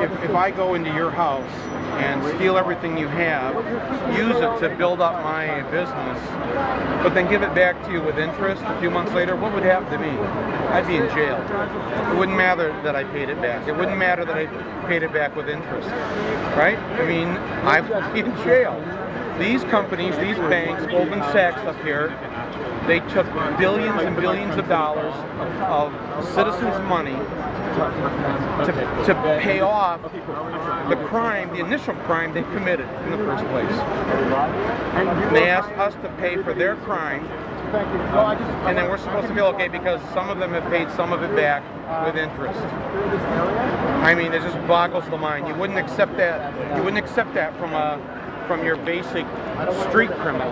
if I go into your house and steal everything you have, use it to build up my business, but then give it back to you with interest a few months later, what would happen to me? I'd be in jail. It wouldn't matter that I paid it back. It wouldn't matter that I paid it back with interest, right? I mean, I'd be in jail. These companies, these banks, Goldman Sachs up here, they took billions and billions of dollars of citizens' money to pay off the crime, the initial crime they committed in the first place. And they asked us to pay for their crime, and then we're supposed to feel okay because some of them have paid some of it back with interest. I mean, it just boggles the mind. You wouldn't accept that. You wouldn't accept that from your basic street criminal.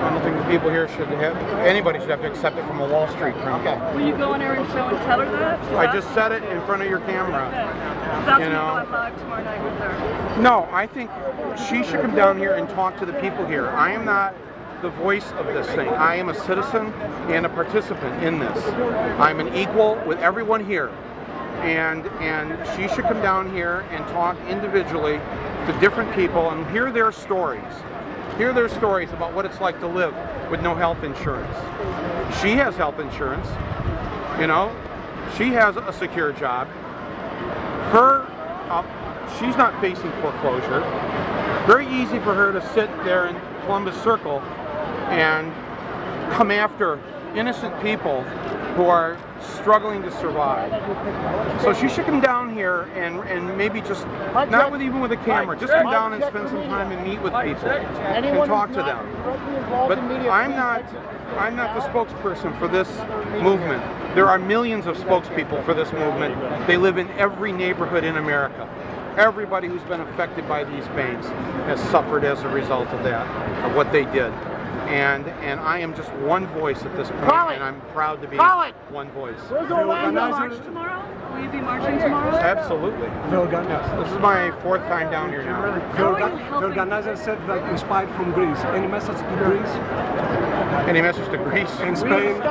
I don't think the people here should have, anybody should have to accept it from a Wall Street criminal. Okay. Will you go on Erin's show and tell her that? I just said it in front of your camera. Okay. You know. Live tomorrow night with her. No, I think she should come down here and talk to the people here. I am not the voice of this thing. I am a citizen and a participant in this. I'm an equal with everyone here. And she should come down here and talk individually to different people and hear their stories. Hear their stories about what it's like to live with no health insurance. She has health insurance, you know. She has a secure job. She's not facing foreclosure. Very easy for her to sit there in Columbus Circle and come after innocent people who are struggling to survive. So she should come down here and maybe just, not with even with a camera, just come down and spend some time and meet with people and talk to them. But I'm not the spokesperson for this movement. There are millions of spokespeople for this movement. They live in every neighborhood in America. Everybody who's been affected by these banks has suffered as a result of that, of what they did. And I am just one voice at this point, and I'm proud to be one voice. Will you march tomorrow? Will you be marching tomorrow? Absolutely. Yes, this is my 4th time down here now. The organizer said like inspired from Greece. Any message to Greece? Any message to Greece? In Spain?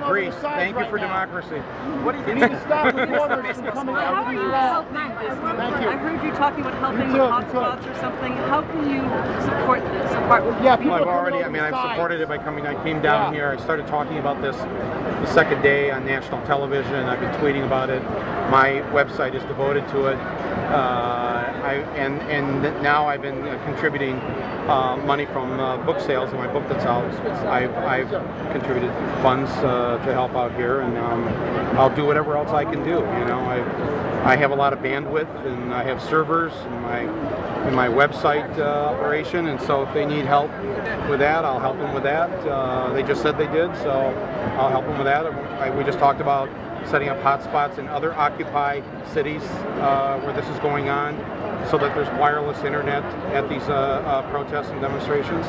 Greece, thank you for democracy. What do you need to stop with How are you helping this movement? I heard you talking about helping with hotspots or something. How can you support this apart from I've supported it by coming. I came down here. I started talking about this the second day on national television. I've been tweeting about it. My website is devoted to it. And now I've been contributing money from book sales of my book that's out. I've contributed funds to help out here, and I'll do whatever else I can do. You know, I have a lot of bandwidth, and I have servers in my website operation, and so if they need help with that, I'll help them with that. They just said they did, so I'll help them with that. We just talked about setting up hotspots in other Occupy cities where this is going on, so that there's wireless internet at these protests and demonstrations.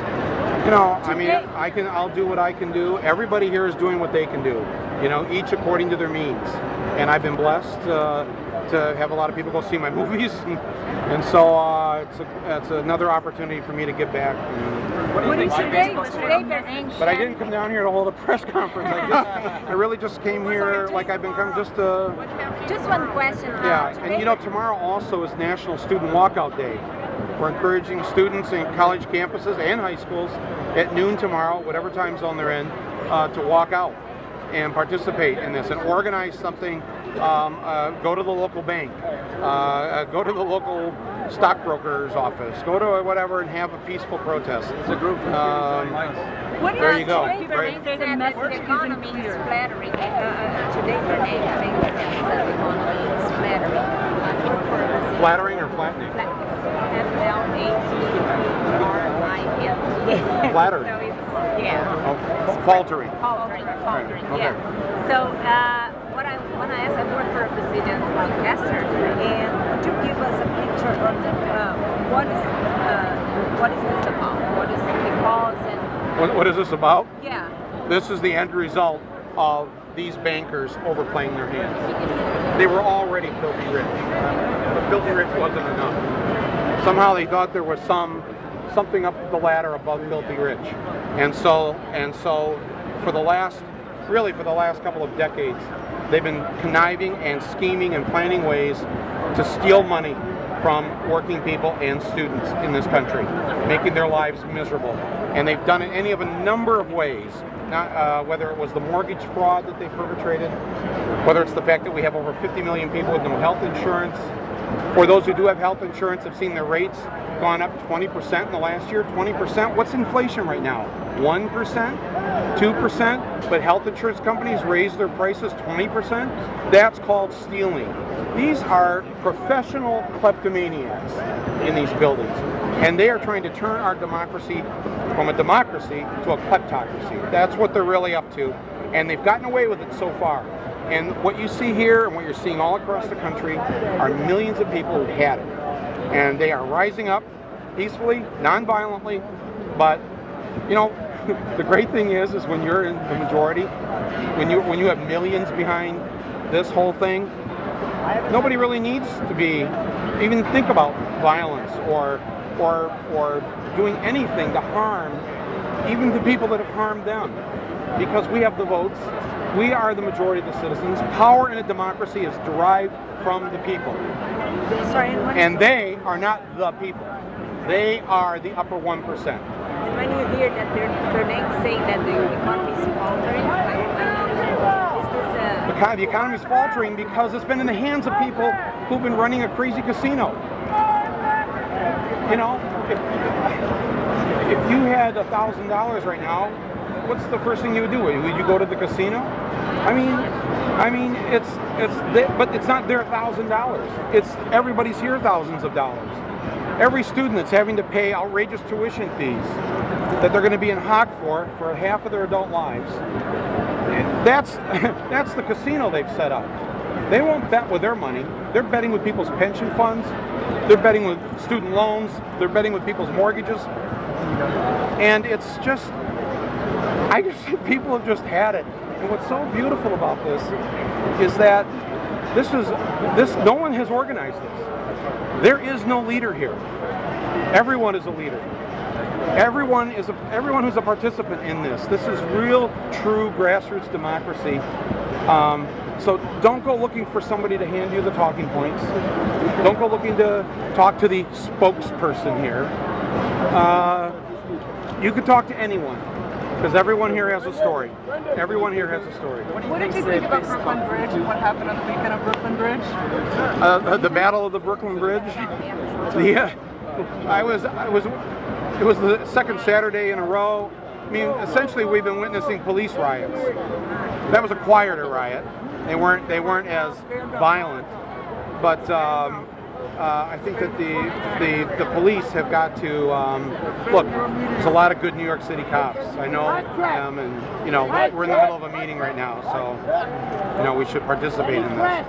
You know, I mean, I'll do what I can do. Everybody here is doing what they can do. You know, each according to their means. And I've been blessed to have a lot of people go see my movies, and so it's another opportunity for me to give back. What do you think? But I didn't come down here to hold a press conference. I really just came here like I've been coming just to... Just one question. Yeah, and you know, tomorrow also is National Student Walkout Day. We're encouraging students in college campuses and high schools at noon tomorrow, whatever time zone they're in, to walk out and participate in this and organize something. Go to the local bank, go to the local stockbroker's office, go to whatever and have a peaceful protest. It's a group. There you go. Right. The economy is flattering. Today, Burnett, I think the economy is flattering. Flattering or flattening? Flattering. So it's, yeah. Oh, faltering. Faltering, okay. Yeah. So when I asked, I work for a Brazilian investor, and could you give us a picture on what is this about? What is the cause and what is this about? Yeah. This is the end result of these bankers overplaying their hands. They were already filthy rich, but filthy rich wasn't enough. Somehow they thought there was something up the ladder above filthy rich, and so for the last couple of decades, They've been conniving and scheming and planning ways to steal money from working people and students in this country, making their lives miserable. And they've done it any of a number of ways. Not, whether it was the mortgage fraud that they perpetrated, whether it's the fact that we have over 50 million people with no health insurance, or those who do have health insurance have seen their rates gone up 20% in the last year. 20%? What's inflation right now? 1%? 2%? But health insurance companies raise their prices 20%? That's called stealing. These are professional kleptomaniacs in these buildings. And they are trying to turn our democracy from a democracy to a kleptocracy. That's what they're really up to. And they've gotten away with it so far. And what you see here and what you're seeing all across the country are millions of people who've had it. And they are rising up peacefully, non-violently. But, you know, the great thing is when you're in the majority, when you have millions behind this whole thing, nobody really needs to even think about violence or doing anything to harm even the people that have harmed them. Because we have the votes, we are the majority of the citizens. Power in a democracy is derived from the people. And they are not the people. They are the upper 1%. And when you hear that Burnett saying that the economy is faltering, the economy is faltering because it's been in the hands of people who've been running a crazy casino. You know, if you had $1,000 right now, what's the first thing you would do? Would you go to the casino? I mean, but it's not their $1,000. It's everybody's here thousands of dollars. Every student that's having to pay outrageous tuition fees that they're going to be in hock for half of their adult lives. That's the casino they've set up. They won't bet with their money. They're betting with people's pension funds. They're betting with student loans. They're betting with people's mortgages. And it's just, I just think people have just had it. And what's so beautiful about this is that no one has organized this. There is no leader here. Everyone is a leader. Everyone who's a participant in this. This is real, true grassroots democracy. So don't go looking for somebody to hand you the talking points. Don't go looking to talk to the spokesperson here. You can talk to anyone, because everyone here has a story. Everyone here has a story. What did you think about Brooklyn Bridge and what happened on the weekend of Brooklyn Bridge? The Battle of the Brooklyn Bridge. It was the second Saturday in a row. I mean, essentially, we've been witnessing police riots. That was a quieter riot. They weren't as violent, but I think that the police have got to look. There's a lot of good New York City cops. I know them, and you know we're in the middle of a meeting right now, so you know we should participate in this.